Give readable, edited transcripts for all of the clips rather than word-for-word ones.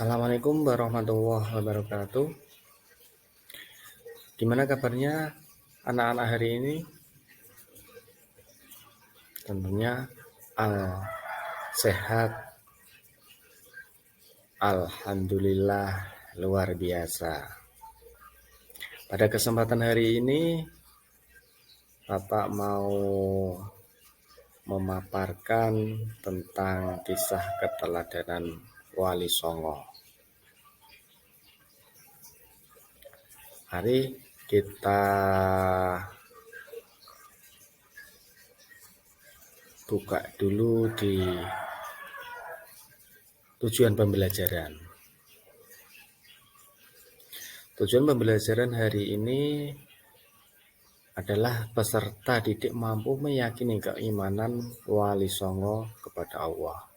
Assalamualaikum warahmatullahi wabarakatuh. Gimana kabarnya anak-anak hari ini? Tentunya sehat. Alhamdulillah luar biasa. Pada kesempatan hari ini Bapak mau memaparkan tentang kisah keteladanan Wali Songo. Mari kita buka dulu di tujuan pembelajaran. Tujuan pembelajaran hari ini adalah peserta didik mampu meyakini keimanan Wali Songo kepada Allah.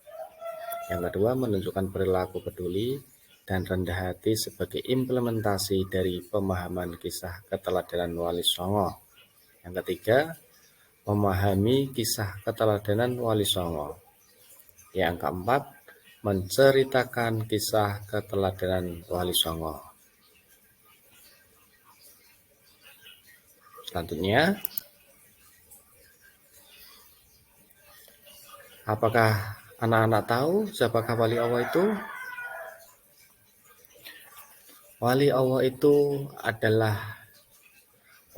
Yang kedua, menunjukkan perilaku peduli dan rendah hati sebagai implementasi dari pemahaman kisah keteladanan Wali Songo. Yang ketiga, memahami kisah keteladanan Wali Songo. Yang keempat, menceritakan kisah keteladanan Wali Songo. Selanjutnya, apakah anak-anak tahu siapakah Wali Allah itu? Wali Allah itu adalah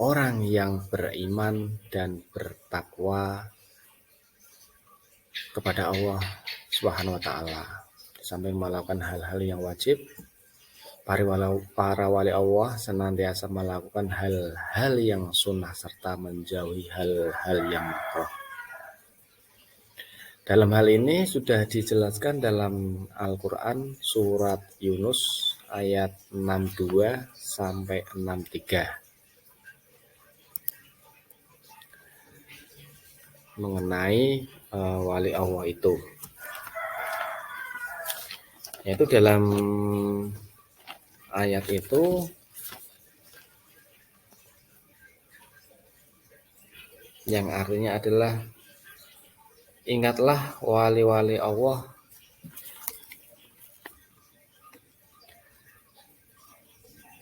orang yang beriman dan bertakwa kepada Allah Subhanahu wa Ta'ala. Sampai melakukan hal-hal yang wajib, para wali Allah senantiasa melakukan hal-hal yang sunnah serta menjauhi hal-hal yang makruh. Dalam hal ini sudah dijelaskan dalam Al-Quran surat Yunus ayat 62 sampai 63 mengenai wali Allah itu. Yaitu dalam ayat itu yang artinya adalah, ingatlah wali-wali Allah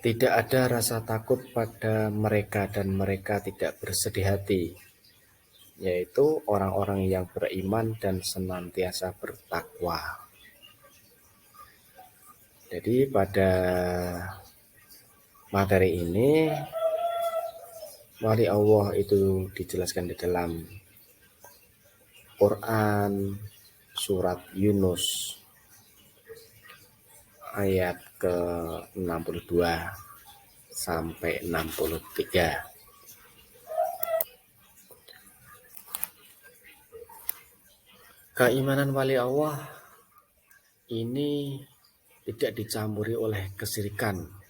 tidak ada rasa takut pada mereka dan mereka tidak bersedih hati, yaitu orang-orang yang beriman dan senantiasa bertakwa. Jadi pada materi ini wali Allah itu dijelaskan di dalam Quran surat Yunus ayat ke-62 sampai 63. Keimanan wali Allah ini tidak dicampuri oleh kesyirikan.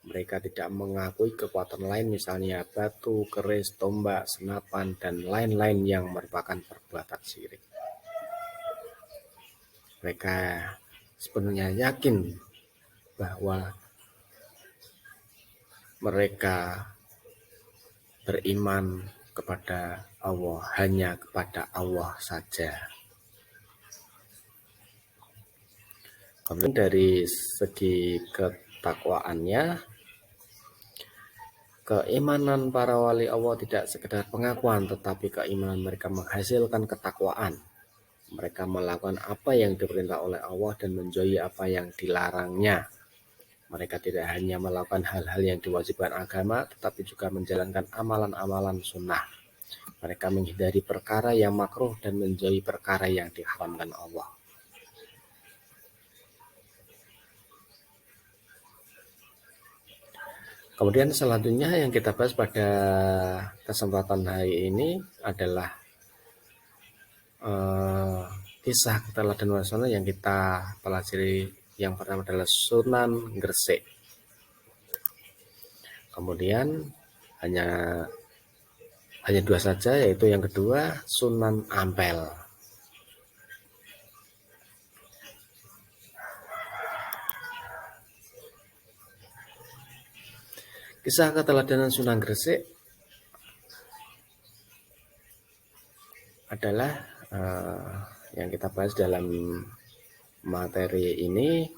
Mereka tidak mengakui kekuatan lain, misalnya batu, keris, tombak, senapan, dan lain-lain yang merupakan perbuatan syirik. Mereka sepenuhnya yakin bahwa mereka beriman kepada Allah, hanya kepada Allah saja. Kemudian dari segi ketakwaannya, keimanan para wali Allah tidak sekedar pengakuan, tetapi keimanan mereka menghasilkan ketakwaan. Mereka melakukan apa yang diperintah oleh Allah dan menjauhi apa yang dilarangnya. Mereka tidak hanya melakukan hal-hal yang diwajibkan agama, tetapi juga menjalankan amalan-amalan sunnah. Mereka menghindari perkara yang makruh dan menjauhi perkara yang diharamkan Allah. Kemudian selanjutnya yang kita bahas pada kesempatan hari ini adalah kisah keteladanan Wali Songo yang kita pelajari. Yang pertama adalah Sunan Gresik. Kemudian hanya dua saja, yaitu yang kedua Sunan Ampel. Kisah keteladanan Sunan Gresik adalah yang kita bahas dalam materi ini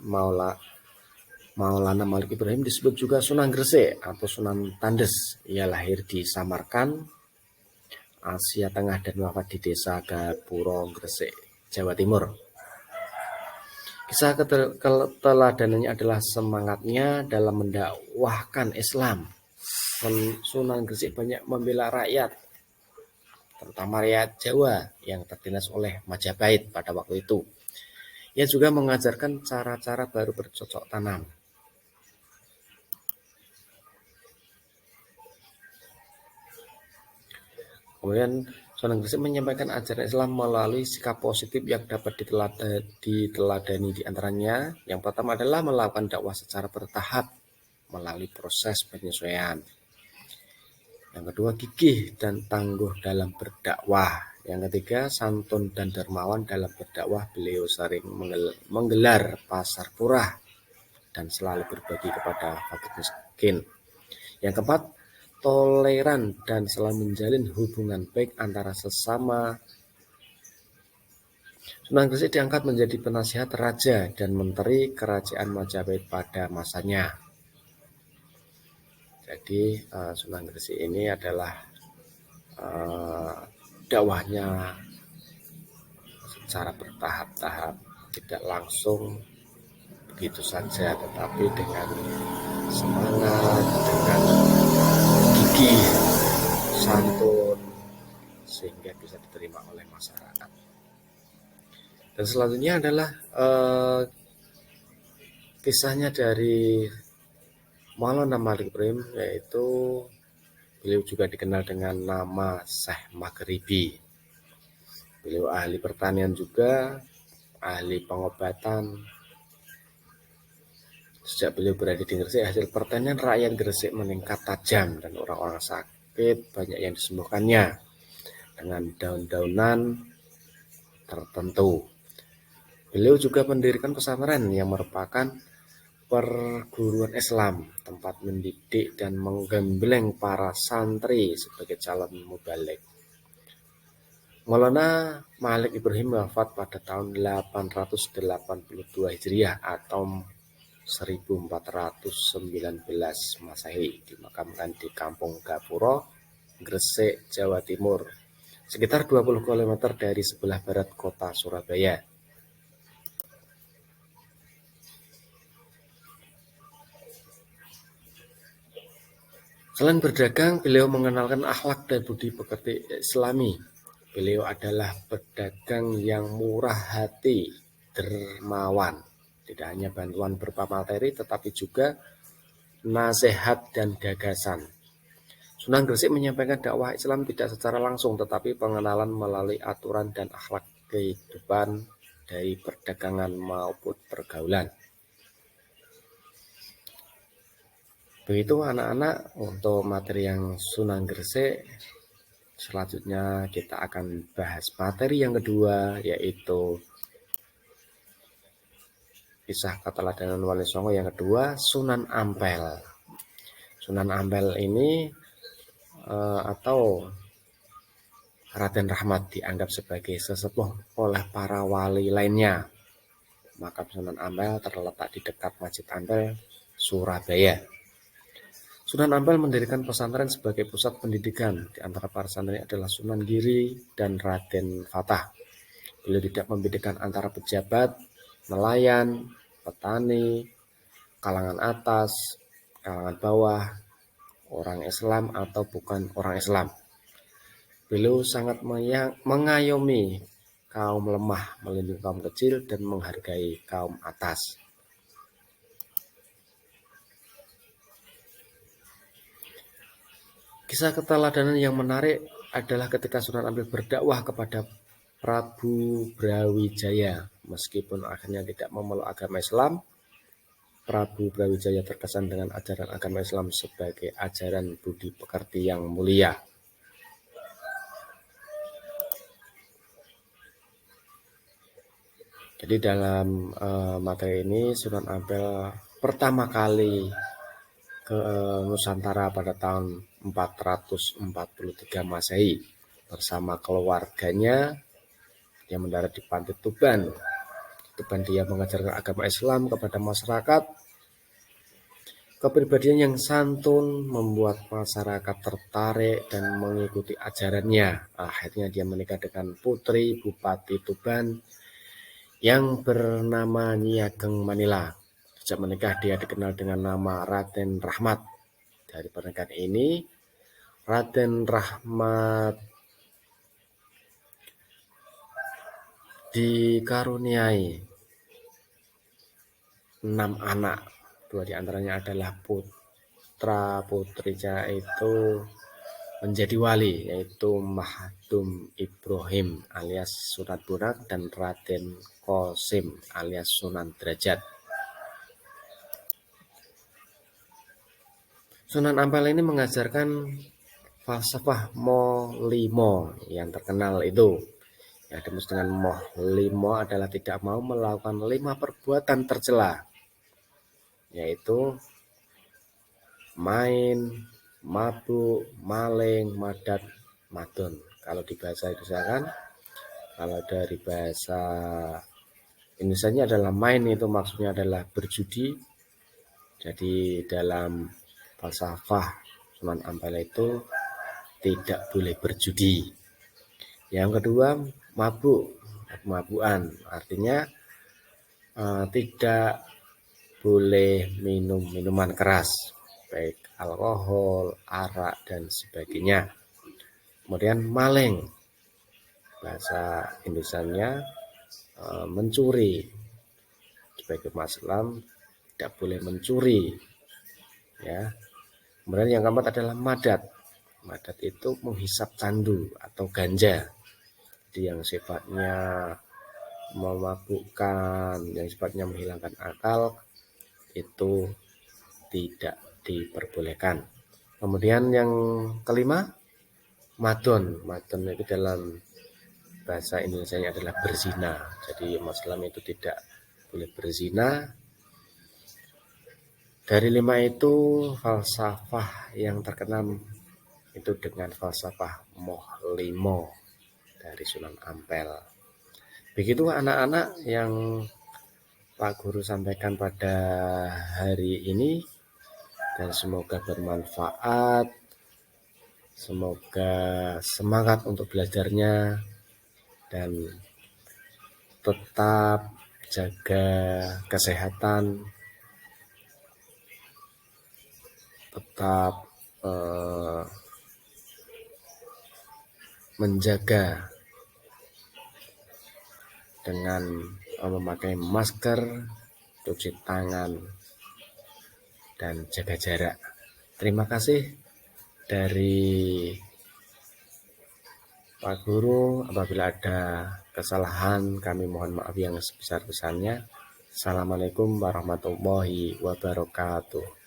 Maulana Malik Ibrahim disebut juga Sunan Gresik atau Sunan Tandes. Ia lahir di Samarkand, Asia Tengah dan wafat di desa Gapuro, Gresik, Jawa Timur. Kisah keteladanannya adalah semangatnya dalam mendakwahkan Islam. Sunan Gresik banyak membela rakyat, terutama rakyat Jawa yang tertindas oleh Majapahit pada waktu itu. Ia juga mengajarkan cara-cara baru bercocok tanam. Kemudian Sunan Gresik menyampaikan ajaran Islam melalui sikap positif yang dapat diteladani di antaranya. Yang pertama adalah melakukan dakwah secara bertahap melalui proses penyesuaian. Yang kedua, gigih dan tangguh dalam berdakwah. Yang ketiga, santun dan dermawan dalam berdakwah. Beliau sering menggelar pasar murah dan selalu berbagi kepada fakir miskin. Yang keempat, toleran dan selalu menjalin hubungan baik antara sesama. Sunan Gresik diangkat menjadi penasihat raja dan menteri kerajaan Majapahit pada masanya. Jadi Sunan Gresik ini adalah dakwahnya secara bertahap-tahap, tidak langsung begitu saja, tetapi dengan semangat, dengan gigih, santun, sehingga bisa diterima oleh masyarakat. Dan selanjutnya adalah kisahnya dari Maulana Malik Ibrahim, yaitu beliau juga dikenal dengan nama Syekh Maghribi. Beliau ahli pertanian juga, ahli pengobatan. Sejak beliau berada di Gresik, hasil pertanian rakyat Gresik meningkat tajam dan orang-orang sakit banyak yang disembuhkannya dengan daun-daunan tertentu. Beliau juga mendirikan pesantren yang merupakan perguruan Islam, tempat mendidik dan menggembleng para santri sebagai calon mubalik. Maulana Malik Ibrahim wafat pada tahun 882 Hijriah atau 1419 Masehi, dimakamkan di Kampung Gapuro, Gresik, Jawa Timur, sekitar 20 km dari sebelah barat kota Surabaya. Selain berdagang, beliau mengenalkan akhlak dan budi pekerti Islami. Beliau adalah pedagang yang murah hati, dermawan. Tidak hanya bantuan berupa materi, tetapi juga nasihat dan gagasan. Sunan Gresik menyampaikan dakwah Islam tidak secara langsung, tetapi pengenalan melalui aturan dan akhlak kehidupan dari perdagangan maupun pergaulan. Begitu anak-anak untuk materi yang Sunan Gresik. Selanjutnya kita akan bahas materi yang kedua, yaitu kisah keteladanan Wali Songo yang kedua, Sunan Ampel. Sunan Ampel ini atau Raden Rahmat dianggap sebagai sesepuh oleh para wali lainnya. Makam Sunan Ampel terletak di dekat Masjid Ampel, Surabaya. Sunan Ampel mendirikan pesantren sebagai pusat pendidikan. Di antara para santri adalah Sunan Giri dan Raden Fatah. Beliau tidak membedakan antara pejabat, nelayan, petani, kalangan atas, kalangan bawah, orang Islam atau bukan orang Islam. Beliau sangat mengayomi kaum lemah, melindungi kaum kecil, dan menghargai kaum atas. Kisah keteladanan yang menarik adalah ketika Sunan Ampel berdakwah kepada Prabu Brawijaya. Meskipun akhirnya tidak memeluk agama Islam, Prabu Brawijaya terkesan dengan ajaran agama Islam sebagai ajaran budi pekerti yang mulia. Jadi dalam materi ini Sunan Ampel pertama kali ke Nusantara pada tahun 443 Masehi bersama keluarganya yang mendarat di Pantai Tuban. Tuban dia mengajarkan agama Islam kepada masyarakat. Kepribadian yang santun membuat masyarakat tertarik dan mengikuti ajarannya. Akhirnya dia menikah dengan putri Bupati Tuban yang bernama Nyi Ageng Manila. Sejak menikah dia dikenal dengan nama Raden Rahmat. Dari pernikahan ini, Raden Rahmat dikaruniai 6 anak. 2 diantaranya adalah putra putrinya itu menjadi wali, yaitu Mahdum Ibrahim alias Sunan Bonang dan Raden Qasim alias Sunan Derajat. Sunan Ampel ini mengajarkan falsafah Molimo yang terkenal itu. Yang dimaksud dengan Molimo adalah tidak mau melakukan 5 perbuatan tercela, yaitu main, mabuk, maling, madat, madon. Kalau di bahasa Indonesia kan, kalau dari bahasa Indonesianya adalah main, itu maksudnya adalah berjudi. Jadi dalam falsafah Sunan Ampel itu tidak boleh berjudi. Yang kedua, mabuk, kemabukan, artinya tidak boleh minum minuman keras, baik alkohol, arak, dan sebagainya. Kemudian maling, bahasa Indonesianya mencuri. Sebagai umat Islam tidak boleh mencuri, ya. Kemudian yang keempat adalah madat. Madat itu menghisap candu atau ganja, jadi yang sifatnya memabukkan, yang sifatnya menghilangkan akal, itu tidak diperbolehkan. Kemudian yang kelima, madon. Madon itu dalam bahasa Indonesia adalah berzina. Jadi Muslim itu tidak boleh berzina. Dari 5 itu falsafah yang terkenal itu dengan falsafah Molimo dari Sunan Ampel. Begitu anak-anak yang Pak Guru sampaikan pada hari ini, dan semoga bermanfaat, semoga semangat untuk belajarnya, dan tetap jaga kesehatan, tetap menjaga dengan memakai masker, cuci tangan, dan jaga jarak. Terima kasih dari Pak Guru. Apabila ada kesalahan, kami mohon maaf yang sebesar-besarnya. Assalamualaikum warahmatullahi wabarakatuh.